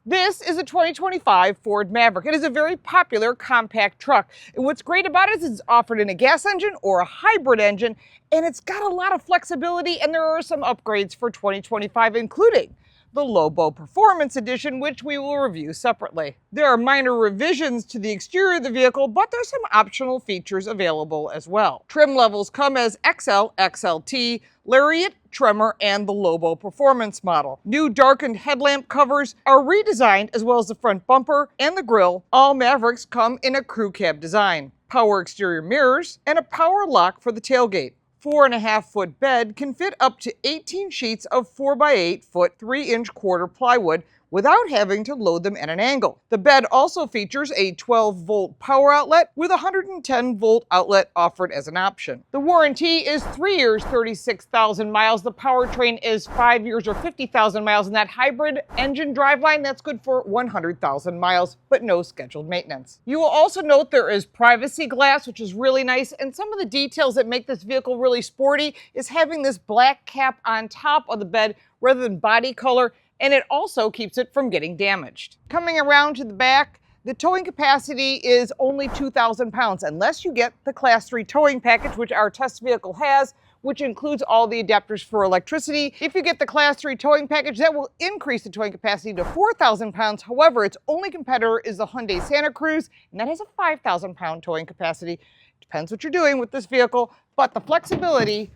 This is a 2025 Ford Maverick. It is a very popular compact truck. And what's great about it is it's offered in a gas engine or a hybrid engine, and it's got a lot of flexibility, and there are some upgrades for 2025, including the Lobo Performance Edition, which we will review separately. There are minor revisions to the exterior of the vehicle, but there's some optional features available as well. Trim levels come as XL, XLT, Lariat, Tremor, and the Lobo Performance model. New darkened headlamp covers are redesigned, as well as the front bumper and the grille. All Mavericks come in a crew cab design, power exterior mirrors, and a power lock for the tailgate. 4.5-foot bed can fit up to 18 sheets of 4x8 foot 3-inch quarter plywood without having to load them at an angle. The bed also features a 12-volt power outlet with a 110-volt outlet offered as an option. The warranty is 3 years, 36,000 miles. The powertrain is 5 years or 50,000 miles. And that hybrid engine driveline, that's good for 100,000 miles, but no scheduled maintenance. You will also note there is privacy glass, which is really nice. And some of the details that make this vehicle really sporty is having this black cap on top of the bed rather than body color, and it also keeps it from getting damaged. Coming around to the back, the towing capacity is only 2,000 pounds, unless you get the Class 3 towing package, which our test vehicle has, which includes all the adapters for electricity. If you get the Class 3 towing package, that will increase the towing capacity to 4,000 pounds. However, its only competitor is the Hyundai Santa Cruz, and that has a 5,000 pound towing capacity. Depends what you're doing with this vehicle, but the flexibility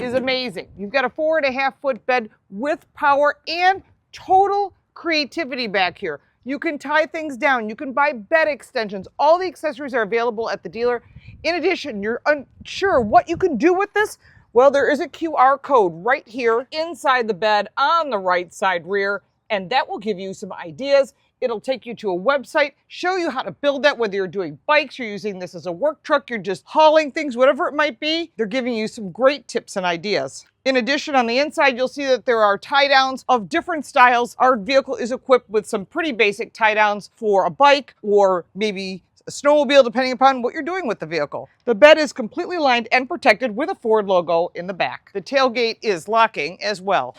is amazing. You've got a 4.5-foot bed with power and total creativity back here. You can tie things down. You can buy bed extensions. All the accessories are available at the dealer. In addition, you're unsure what you can do with this? Well, there is a QR code right here inside the bed on the right side rear, and that will give you some ideas. It'll take you to a website, show you how to build that, whether you're doing bikes, you're using this as a work truck, you're just hauling things, whatever it might be. They're giving you some great tips and ideas. In addition, on the inside, you'll see that there are tie downs of different styles. Our vehicle is equipped with some pretty basic tie downs for a bike or maybe a snowmobile, depending upon what you're doing with the vehicle. The bed is completely lined and protected with a Ford logo in the back. The tailgate is locking as well.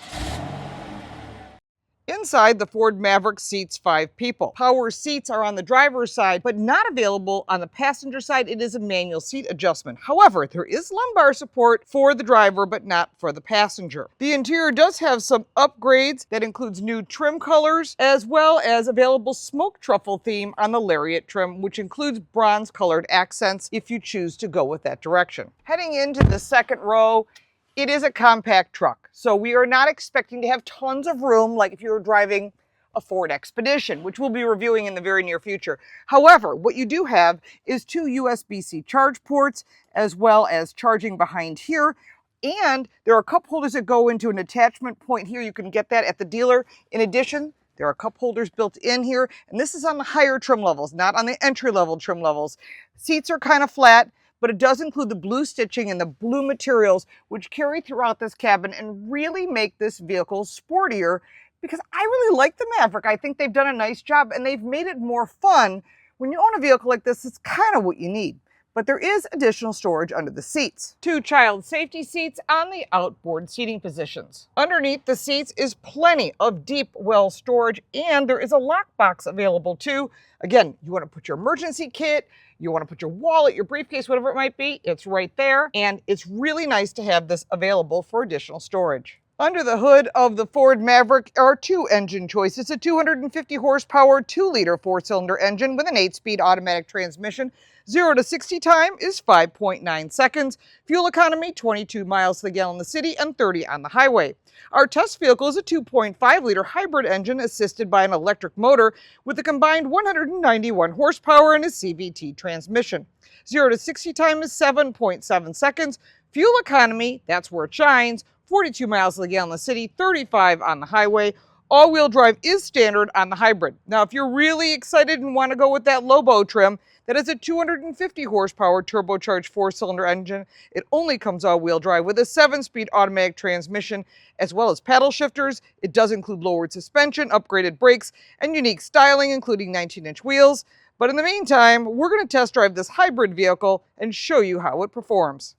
Inside, the Ford Maverick seats 5 people. Power seats are on the driver's side, but not available on the passenger side. It is a manual seat adjustment. However, there is lumbar support for the driver, but not for the passenger. The interior does have some upgrades that includes new trim colors, as well as available smoke truffle theme on the Lariat trim, which includes bronze-colored accents if you choose to go with that direction. Heading into the second row, it is a compact truck, so we are not expecting to have tons of room like if you were driving a Ford Expedition, which we'll be reviewing in the very near future. However, what you do have is 2 USB-C charge ports, as well as charging behind here, and there are cup holders that go into an attachment point here. You can get that at the dealer. In addition, there are cup holders built in here, and this is on the higher trim levels, not on the entry-level trim levels. Seats are kind of flat, but it does include the blue stitching and the blue materials, which carry throughout this cabin and really make this vehicle sportier, because I really like the Maverick. I think they've done a nice job, and they've made it more fun. When you own a vehicle like this, it's kind of what you need. But there is additional storage under the seats. 2 child safety seats on the outboard seating positions. Underneath the seats is plenty of deep well storage, and there is a lockbox available too. Again, you want to put your emergency kit, you want to put your wallet, your briefcase, whatever it might be, it's right there. And it's really nice to have this available for additional storage. Under the hood of the Ford Maverick are 2 engine choices: a 250 horsepower 2-liter 4-cylinder engine with an 8-speed automatic transmission. 0 to 60 time is 5.9 seconds. Fuel economy, 22 miles to the gallon in the city and 30 on the highway. Our test vehicle is a 2.5-liter hybrid engine assisted by an electric motor with a combined 191 horsepower and a CVT transmission. 0 to 60 time is 7.7 seconds. Fuel economy, that's where it shines, 42 miles to the gallon in the city, 35 on the highway. All-wheel drive is standard on the hybrid. Now, if you're really excited and want to go with that Lobo trim, that is a 250 horsepower turbocharged 4-cylinder engine. It only comes all-wheel drive with a 7-speed automatic transmission, as well as paddle shifters. It does include lowered suspension, upgraded brakes, and unique styling, including 19-inch wheels. But in the meantime, we're going to test drive this hybrid vehicle and show you how it performs.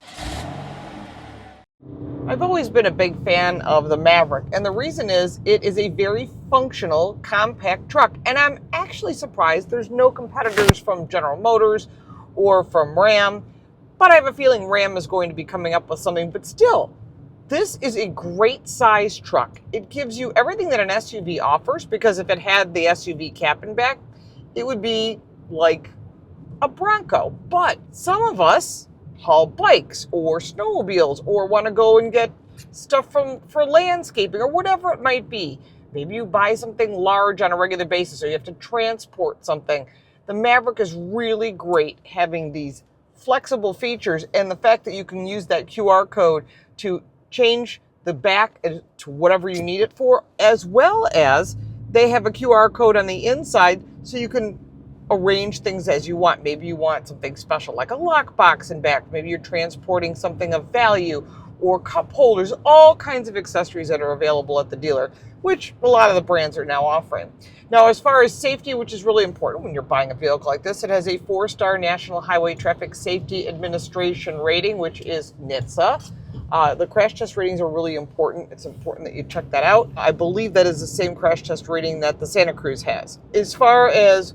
I've always been a big fan of the Maverick, and the reason is it is a very functional, compact truck. And I'm actually surprised there's no competitors from General Motors or from Ram, but I have a feeling Ram is going to be coming up with something. But still, this is a great size truck. It gives you everything that an SUV offers, because if it had the SUV cap and back, it would be like a Bronco. But some of us haul bikes or snowmobiles or want to go and get stuff for landscaping or whatever it might be. Maybe you buy something large on a regular basis or you have to transport something. The Maverick is really great having these flexible features, and the fact that you can use that QR code to change the back to whatever you need it for, as well as they have a QR code on the inside so you can arrange things as you want. Maybe you want something special like a lockbox in back. Maybe you're transporting something of value or cup holders, all kinds of accessories that are available at the dealer, which a lot of the brands are now offering. Now, as far as safety, which is really important when you're buying a vehicle like this, it has a 4-star National Highway Traffic Safety Administration rating, which is NHTSA. The crash test ratings are really important. It's important that you check that out. I believe that is the same crash test rating that the Santa Cruz has. As far as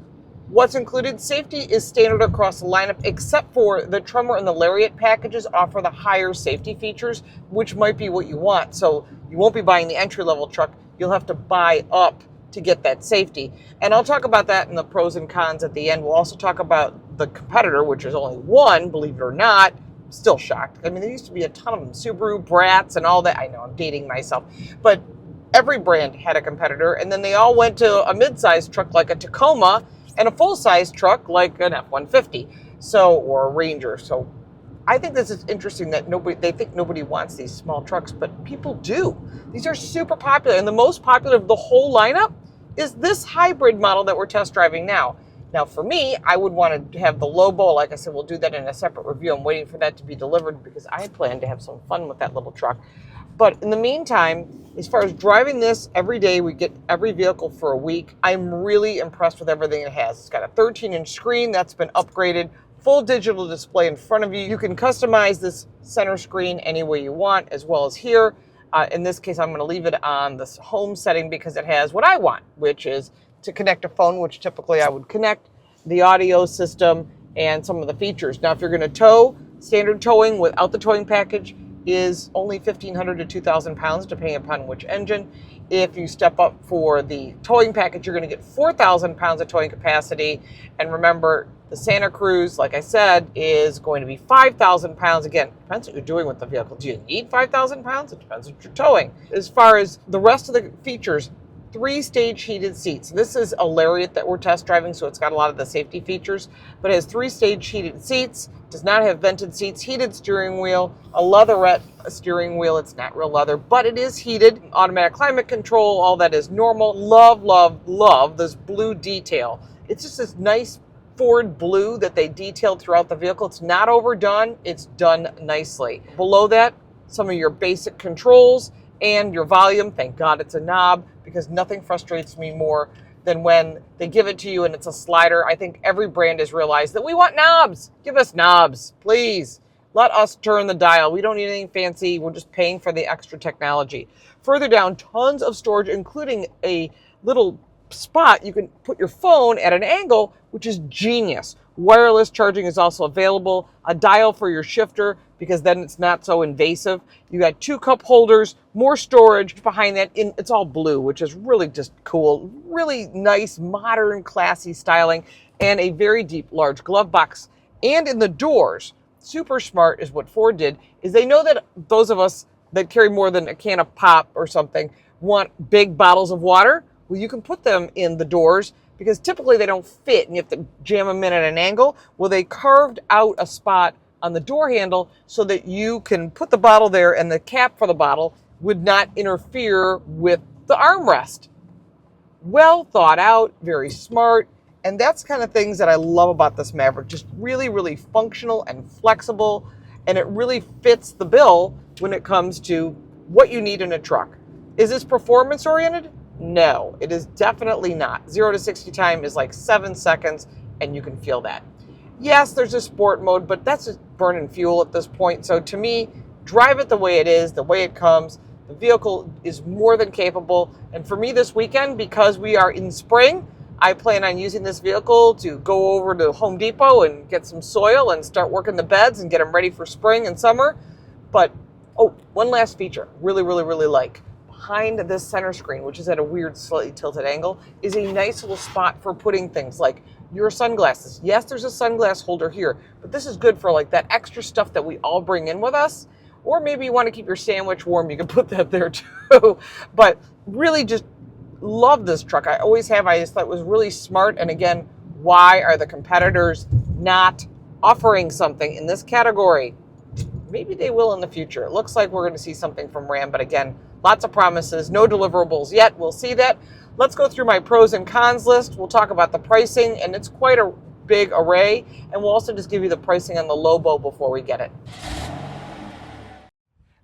what's included, safety is standard across the lineup, except for the Tremor and the Lariat packages offer the higher safety features, which might be what you want. So you won't be buying the entry-level truck. You'll have to buy up to get that safety. And I'll talk about that in the pros and cons at the end. We'll also talk about the competitor, which is only one, believe it or not. I'm still shocked. I mean, there used to be a ton of them. Subaru, Bratz, and all that. I know, I'm dating myself. But every brand had a competitor, and then they all went to a mid-sized truck like a Tacoma and a full-size truck like an F-150, or a Ranger. So I think this is interesting that they think nobody wants these small trucks, but people do. These are super popular, and the most popular of the whole lineup is this hybrid model that we're test driving now. Now, for me, I would want to have the Lobo. Like I said, we'll do that in a separate review. I'm waiting for that to be delivered because I plan to have some fun with that little truck. But in the meantime, as far as driving this every day, we get every vehicle for a week. I'm really impressed with everything it has. It's got a 13-inch screen that's been upgraded, full digital display in front of you. You can customize this center screen any way you want, as well as here. In this case, I'm going to leave it on this home setting because it has what I want, which is to connect a phone, which typically I would connect, the audio system, and some of the features. Now, if you're going to tow, standard towing without the towing package is only 1,500 to 2,000 pounds, depending upon which engine. If you step up for the towing package, you're going to get 4,000 pounds of towing capacity. And remember, the Santa Cruz, like I said, is going to be 5,000 pounds. Again, depends what you're doing with the vehicle. Do you need 5,000 pounds? It depends what you're towing. As far as the rest of the features, 3-stage heated seats. This is a Lariat that we're test driving, so it's got a lot of the safety features, but it has 3-stage heated seats, does not have vented seats, heated steering wheel, a leatherette steering wheel. It's not real leather, but it is heated, automatic climate control, all that is normal. Love, love, love this blue detail. It's just this nice Ford blue that they detailed throughout the vehicle. It's not overdone, it's done nicely. Below that, some of your basic controls and your volume. Thank God it's a knob, because nothing frustrates me more than when they give it to you and it's a slider. I think every brand has realized that we want knobs. Give us knobs, please. Let us turn the dial. We don't need anything fancy. We're just paying for the extra technology. Further down, tons of storage, including a little spot you can put your phone at an angle, which is genius. Wireless charging is also available. A dial for your shifter, because then it's not so invasive. You got 2 cup holders, more storage behind that. It's all blue, which is really just cool. Really nice, modern, classy styling, and a very deep, large glove box. And in the doors, super smart is what Ford did, is they know that those of us that carry more than a can of pop or something want big bottles of water. Well, you can put them in the doors, because typically they don't fit and you have to jam them in at an angle. Well, they carved out a spot on the door handle so that you can put the bottle there and the cap for the bottle would not interfere with the armrest. Well thought out, very smart, and that's kind of things that I love about this Maverick. Just really, really functional and flexible, and it really fits the bill when it comes to what you need in a truck. Is this performance oriented? No, it is definitely not. 0 to 60 time is like 7 seconds, and you can feel that. Yes, there's a sport mode, but that's just burning fuel at this point. So to me, drive it the way it is, the way it comes. The vehicle is more than capable. And for me this weekend, because we are in spring, I plan on using this vehicle to go over to Home Depot and get some soil and start working the beds and get them ready for spring and summer. But, oh, one last feature, really like. Behind this center screen, which is at a weird, slightly tilted angle, is a nice little spot for putting things like your sunglasses. Yes, there's a sunglass holder here, but this is good for like that extra stuff that we all bring in with us. Or maybe you want to keep your sandwich warm, you can put that there too. But really just love this truck. I always have. I just thought it was really smart. And again, why are the competitors not offering something in this category? Maybe they will in the future. It looks like we're going to see something from Ram, but again, lots of promises, no deliverables yet. We'll see that. Let's go through my pros and cons list. We'll talk about the pricing, and it's quite a big array. And we'll also just give you the pricing on the Lobo before we get it.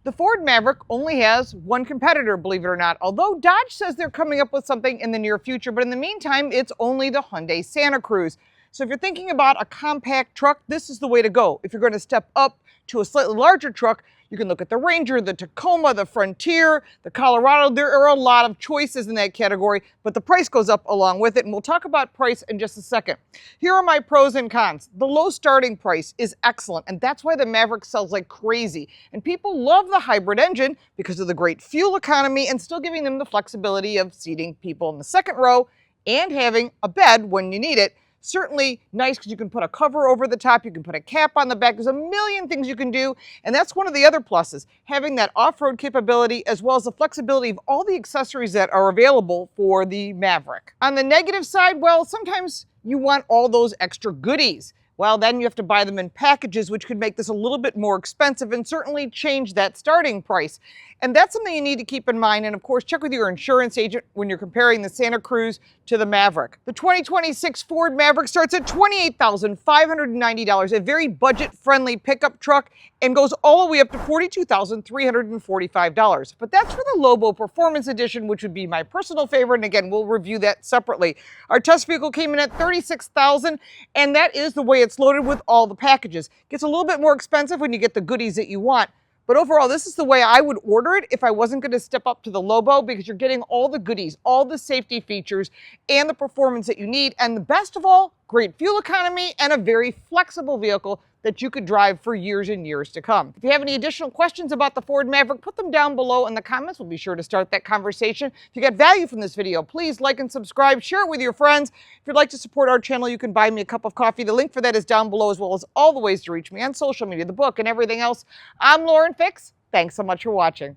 The Ford Maverick only has one competitor, believe it or not, although Dodge says they're coming up with something in the near future, but in the meantime, it's only the Hyundai Santa Cruz. So if you're thinking about a compact truck, this is the way to go. If you're going to step up to a slightly larger truck, you can look at the Ranger, the Tacoma, the Frontier, the Colorado. There are a lot of choices in that category, but the price goes up along with it, and we'll talk about price in just a second. Here are my pros and cons. The low starting price is excellent, and that's why the Maverick sells like crazy. And people love the hybrid engine because of the great fuel economy and still giving them the flexibility of seating people in the second row and having a bed when you need it. Certainly nice because you can put a cover over the top, you can put a cap on the back. There's a million things you can do, and that's one of the other pluses, having that off-road capability as well as the flexibility of all the accessories that are available for the Maverick. On the negative side, well, sometimes you want all those extra goodies. Well, then you have to buy them in packages, which could make this a little bit more expensive and certainly change that starting price. And that's something you need to keep in mind. And of course, check with your insurance agent when you're comparing the Santa Cruz to the Maverick. The 2026 Ford Maverick starts at $28,590, a very budget-friendly pickup truck, and goes all the way up to $42,345. But that's for the Lobo Performance Edition, which would be my personal favorite. And again, we'll review that separately. Our test vehicle came in at $36,000, and that is the way it's loaded with all the packages. Gets a little bit more expensive when you get the goodies that you want. But overall, this is the way I would order it if I wasn't going to step up to the Lobo, because you're getting all the goodies, all the safety features, and the performance that you need. And the best of all, great fuel economy and a very flexible vehicle that you could drive for years and years to come. If you have any additional questions about the Ford Maverick, put them down below in the comments. We'll be sure to start that conversation. If you got value from this video, please like and subscribe, share it with your friends. If you'd like to support our channel, you can buy me a cup of coffee. The link for that is down below, as well as all the ways to reach me on social media, the book, and everything else. I'm Lauren Fix. Thanks so much for watching.